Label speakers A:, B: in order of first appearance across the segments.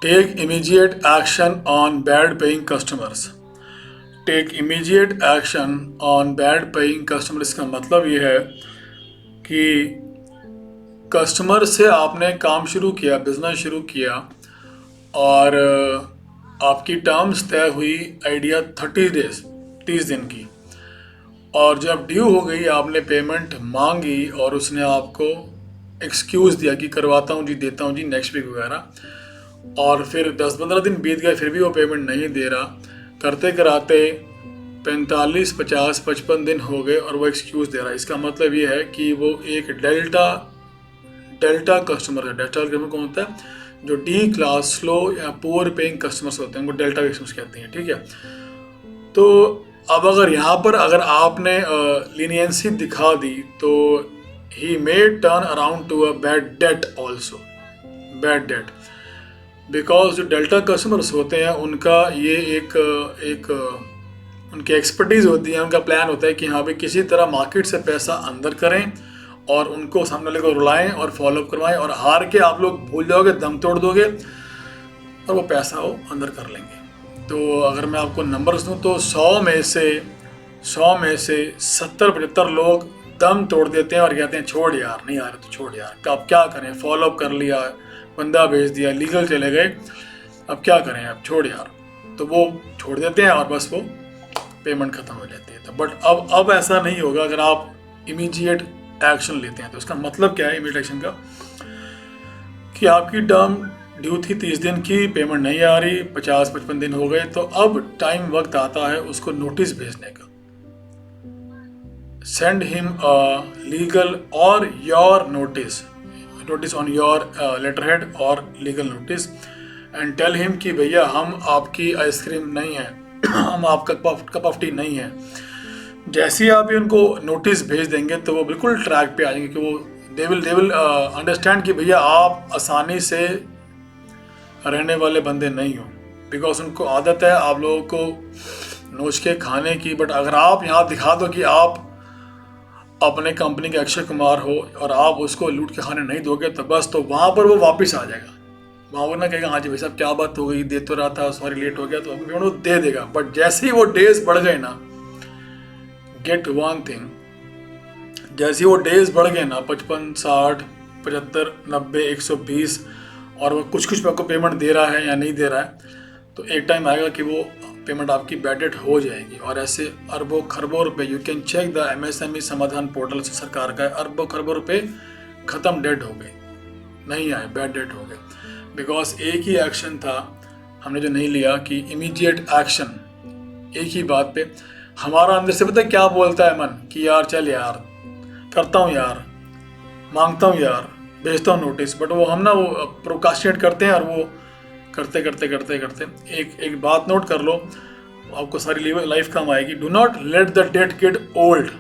A: Take immediate action on bad paying customers. Take immediate action on bad paying customers का मतलब ये है कि कस्टमर से आपने काम शुरू किया, बिजनेस शुरू किया और आपकी टर्म्स तय हुई आइडिया 30 डेज, 30 दिन की, और जब ड्यू हो गई आपने पेमेंट मांगी और उसने आपको एक्सक्यूज़ दिया कि करवाता हूँ जी, देता हूँ जी, नेक्स्ट वीक वगैरह, और फिर 10-15 दिन बीत गए फिर भी वो पेमेंट नहीं दे रहा, करते कराते 45-50-55 दिन हो गए और वो एक्सक्यूज़ दे रहा है। इसका मतलब ये है कि वो एक डेल्टा कस्टमर है। डेल्टा कस्टमर कौन होता है? जो डी क्लास, स्लो या पुअर पेइंग कस्टमर्स होते हैं, उनको डेल्टा कस्टमर्स कहते हैं। ठीक है, तो अब अगर यहाँ पर अगर आपने लीनियंसी दिखा दी तो he may turn around to a bad debt also, bad debt, because जो डेल्टा कस्टमर्स होते हैं उनका ये एक उनकी एक्सपर्टीज़ होती है, उनका प्लान होता है कि हाँ भाई किसी तरह मार्केट से पैसा अंदर करें और उनको सामने वाले को रुलाएं और फॉलोअप करवाएं, और हार के आप लोग भूल जाओगे, दम तोड़ दोगे और वो पैसा वो अंदर कर लेंगे। तो अगर मैं आपको नंबर्स दूं तो 100 में से 70-75 लोग दम तोड़ देते हैं और कहते हैं छोड़ यार, नहीं आ रहे तो छोड़ यार, अब क्या करें, फॉलोअप कर लिया, बंदा भेज दिया, लीगल चले गए, अब क्या करें, अब छोड़ यार, तो वो छोड़ देते हैं और बस वो पेमेंट ख़त्म हो जाती है। तो बट अब ऐसा नहीं होगा अगर आप इमीडिएट एक्शन लेते हैं। तो इसका मतलब क्या है इमीडिएट एक्शन का? कि आपकी टर्म ड्यू थी 30 दिन की, पेमेंट नहीं आ रही, 50-55 दिन हो गए, तो अब टाइम वक्त आता है उसको नोटिस भेजने का। Send him legal or your notice on your letterhead or legal notice, and tell him कि भैया हम आपकी आइसक्रीम नहीं है, हम आपका कप ऑफ टी नहीं है। जैसे ही आप उनको नोटिस भेज देंगे तो वो बिल्कुल ट्रैक पे आ जाएंगे कि वो दे विल अंडरस्टैंड कि भैया आप आसानी से रहने वाले बंदे नहीं हो, बिकॉज उनको आदत है आप लोगों को नोच के खाने की। बट अगर आप यहाँ दिखा दो कि आप अपने कंपनी के अक्षय कुमार हो और आप उसको लूट के खाने नहीं दोगे तो बस, तो वहाँ पर वो वापस आ जाएगा, वहाँ वो ना कहेगा हाँ जी भाई साहब क्या बात हो गई, दे तो रहा था, सॉरी लेट हो गया, तो पेमेंट वो दे देगा। बट जैसे ही वो डेज बढ़ गए ना, गेट वन थिंग, जैसे ही वो डेज बढ़ गए ना, 55, 60, 75, 90, 120, और वो कुछ पे आपको पेमेंट दे रहा है या नहीं दे रहा है, तो एक टाइम आएगा कि वो पेमेंट आपकी बैड डेट हो जाएगी। और ऐसे अरबों खरबों रुपए, you can check the MSME Samadhan portal से सरकार का है, अरबों खरबों रुपए ख़त्म, डेट हो गए, नहीं आए, बैड डेट हो गए, बिकॉज एक ही एक्शन था हमने जो नहीं लिया कि इमीडिएट एक्शन। एक ही बात पे हमारा अंदर से पता है क्या बोलता है मन, कि यार चल यार, करता हूँ यार, मांगता हूँ यार, भेजता हूँ नोटिस, बट वो हम ना वो प्रोकास्टिनेट करते हैं और वो करते करते करते करते एक बात नोट कर लो, आपको सारी लाइफ काम आएगी। Do not let the debt get old,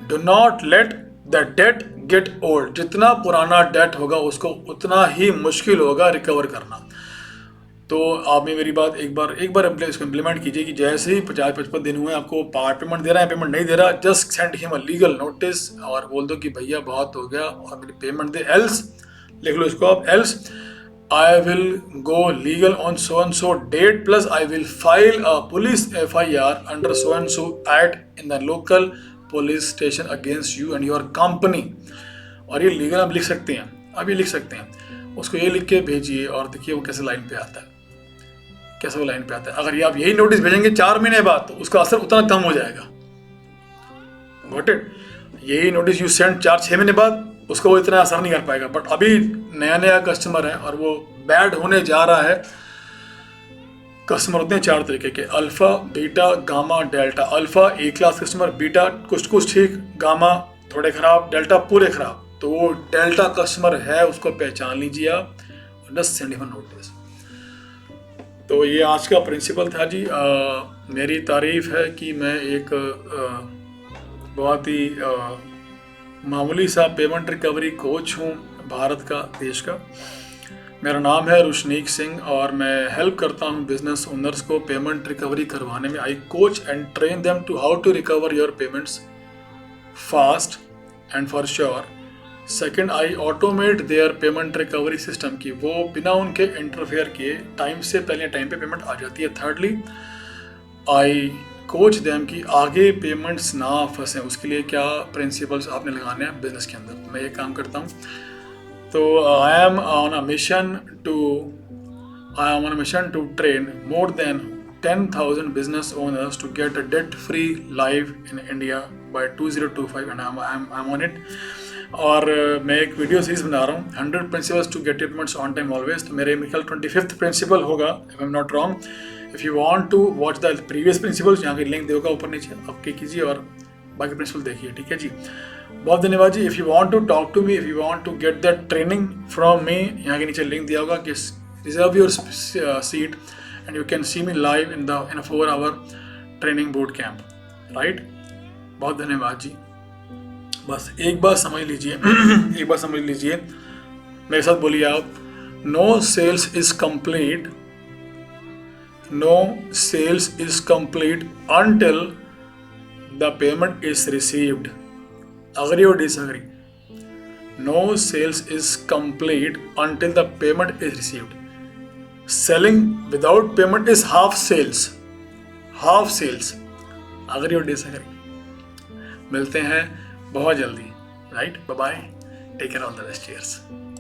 A: do not let the debt get old. जितना पुराना डेट होगा उसको उतना ही मुश्किल होगा रिकवर करना। तो आपने मेरी बात एक बार इसको इम्प्लीमेंट कीजिए कि जैसे ही 50-55 दिन हुए, आपको पार्ट पेमेंट दे रहा है, पेमेंट नहीं दे रहा, just send him a legal notice और बोल दो कि भैया बहुत हो गया और मेरी पेमेंट दे, एल्स लिख लो इसको आप, else I will go legal on so and so date, plus I will file a police FIR under so and so act in the local police station against you and your company. और ये legal आप लिख सकते हैं, अभी लिख सकते हैं, उसको ये लिख के भेजिए और देखिए वो कैसे लाइन पे आता है, कैसे वो लाइन पे आता है। अगर ये आप यही नोटिस भेजेंगे 4 महीने बाद तो उसका असर उतना कम हो जाएगा। Got it? यही नोटिस यू सेंड 4-6 महीने बाद, उसका वो इतना असर नहीं कर पाएगा। बट अभी नया कस्टमर है और वो बैड होने जा रहा है। कस्टमर होते हैं 4 तरीके के, alpha, beta, gamma, delta. Alpha A class customer, beta कुछ ठीक, गामा थोड़े खराब, डेल्टा पूरे खराब। तो वो डेल्टा कस्टमर है, उसको पहचान लीजिए आप, जस्ट सेंड हिम नोटिस। तो ये आज का प्रिंसिपल था जी। मेरी तारीफ़ है कि मैं एक बहुत ही मामूली सा पेमेंट रिकवरी कोच हूँ भारत का, देश का। मेरा नाम है रुशनीक सिंह और मैं हेल्प करता हूँ बिजनेस ओनर्स को पेमेंट रिकवरी करवाने में। I coach and train them to how to recover your payments fast and for sure second, I automate their payment recovery system की वो बिना उनके इंटरफेयर किए टाइम से पहले टाइम पे पेमेंट आ जाती है। थर्डली, आई कोच देम कि आगे पेमेंट्स ना फंसे, उसके लिए क्या प्रिंसिपल्स आपने लगाने हैं बिजनेस के अंदर। मैं ये काम करता हूँ। तो I am on a mission to train more than 10,000 business owners to get a debt-free life in India by 2025 and I'm on it। और मैं एक वीडियो सीरीज बना रहा हूँ 100 principles to get your payments on time always। तो मेरे Mikal 25th principal होगा if I'm not wrong। If you want to watch the previous principles, यहाँ की लिंक देगा ऊपर नीचे, आप क्लिक कीजिए और बाकी प्रिंसिपल देखिए। ठीक है जी, बहुत धन्यवाद ji. If you want to talk to me, if you want to get that training from me, यहाँ के नीचे लिंक दिया होगा कि reserve your seat and you can see me live in a 4-hour training boot camp, right? बहुत धन्यवाद जी। बस एक बार समझ लीजिए एक बार समझ लीजिए, मेरे साथ बोलिए आप, no sales is complete until the payment is received। agree or disagree? No sales is complete until the payment is received। Selling without payment is half sales। agree or disagree? मिलते हैं बहुत जल्दी, right? Bye bye, take care, all the best, cheers.